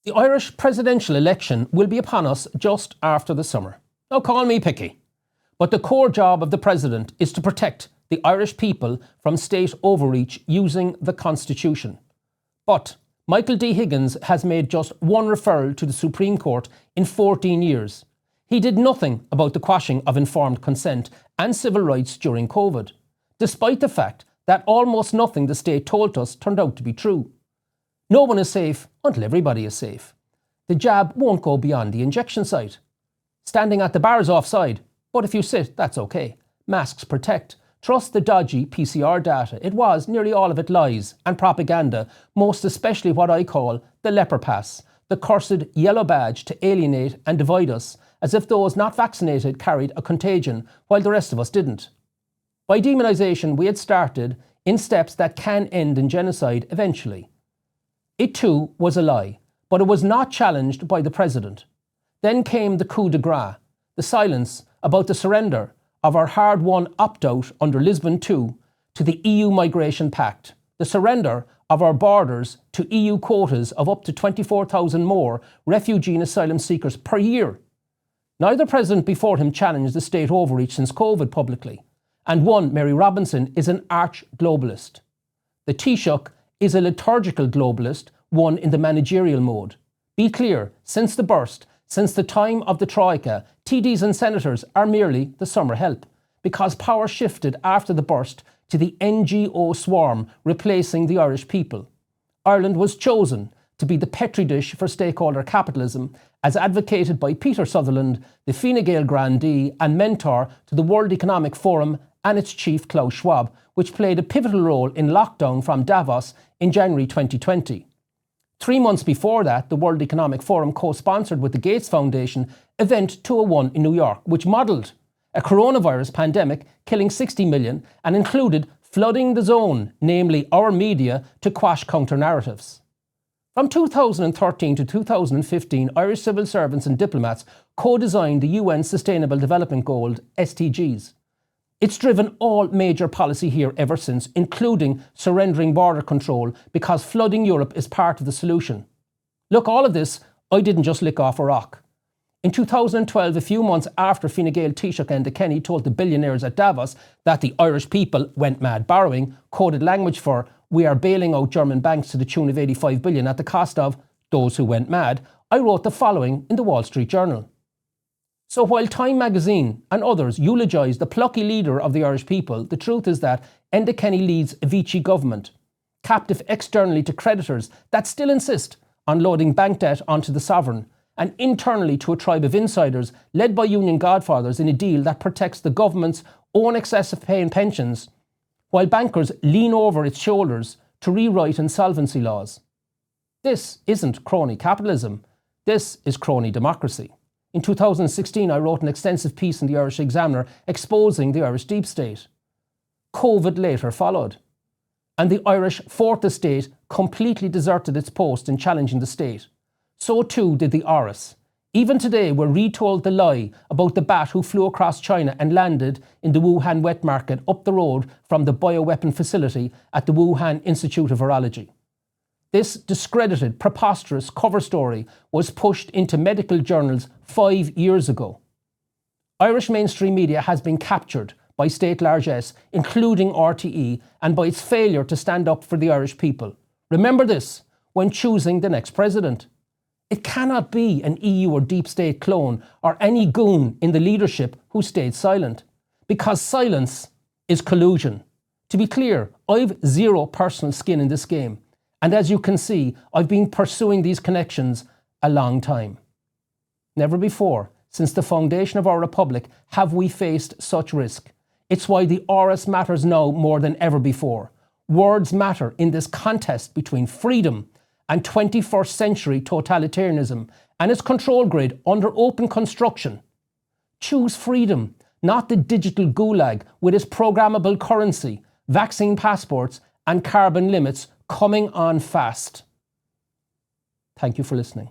The Irish presidential election will be upon us just after the summer. Now call me picky, but the core job of the president is to protect the Irish people from state overreach using the Constitution. But Michael D. Higgins has made just one referral to the Supreme Court in 14 years. He did nothing about the quashing of informed consent and civil rights during COVID, despite the fact that almost nothing the state told us turned out to be true. No one is safe until everybody is safe. The jab won't go beyond the injection site. Standing at the bar is offside, but if you sit, that's okay. Masks protect. Trust the dodgy PCR data. It was, nearly all of it, lies and propaganda, most especially what I call the leper pass, the cursed yellow badge to alienate and divide us, as if those not vaccinated carried a contagion while the rest of us didn't. By demonisation, we had started in steps that can end in genocide eventually. It too was a lie, but it was not challenged by the president. Then came the coup de grace, the silence about the surrender of our hard-won opt-out under Lisbon II to the EU Migration Pact, the surrender of our borders to EU quotas of up to 24,000 more refugee and asylum seekers per year. Neither president before him challenged the state overreach since COVID publicly, and one, Mary Robinson, is an arch-globalist. The Taoiseach is a liturgical globalist, one in the managerial mode. Be clear, since the burst, since the time of the Troika, TDs and senators are merely the summer help, because power shifted after the burst to the NGO swarm replacing the Irish people. Ireland was chosen to be the petri dish for stakeholder capitalism, as advocated by Peter Sutherland, the Fine Gael grandee and mentor to the World Economic Forum and its chief Klaus Schwab, which played a pivotal role in lockdown from Davos in January 2020. 3 months before that, the World Economic Forum co-sponsored with the Gates Foundation Event 201 in New York, which modelled a coronavirus pandemic killing 60 million and included flooding the zone, namely our media, to quash counter-narratives. From 2013 to 2015, Irish civil servants and diplomats co-designed the UN Sustainable Development Goals, SDGs. It's driven all major policy here ever since, including surrendering border control, because flooding Europe is part of the solution. Look, all of this, I didn't just lick off a rock. In 2012, a few months after Fine Gael Taoiseach Enda Kenny told the billionaires at Davos that the Irish people went mad borrowing, coded language for "we are bailing out German banks to the tune of 85 billion at the cost of those who went mad," I wrote the following in the Wall Street Journal. So while Time magazine and others eulogised the plucky leader of the Irish people, the truth is that Enda Kenny leads a Vichy government, captive externally to creditors that still insist on loading bank debt onto the sovereign, and internally to a tribe of insiders led by union godfathers in a deal that protects the government's own excessive pay and pensions, while bankers lean over its shoulders to rewrite insolvency laws. This isn't crony capitalism. This is crony democracy. In 2016, I wrote an extensive piece in the Irish Examiner exposing the Irish deep state. COVID later followed, and the Irish Fourth Estate completely deserted its post in challenging the state. So too did the Oris. Even today, we're retold the lie about the bat who flew across China and landed in the Wuhan wet market up the road from the bioweapon facility at the Wuhan Institute of Virology. This discredited, preposterous cover story was pushed into medical journals 5 years ago. Irish mainstream media has been captured by state largesse, including RTE, and by its failure to stand up for the Irish people. Remember this when choosing the next president. It cannot be an EU or deep state clone or any goon in the leadership who stayed silent, because silence is collusion. To be clear, I've zero personal skin in this game. And as you can see, I've been pursuing these connections a long time. Never before, since the foundation of our republic, have we faced such risk. It's why the Oris matters now more than ever before. Words matter in this contest between freedom and 21st century totalitarianism and its control grid under open construction. Choose freedom, not the digital gulag with its programmable currency, vaccine passports and carbon limits coming on fast. Thank you for listening.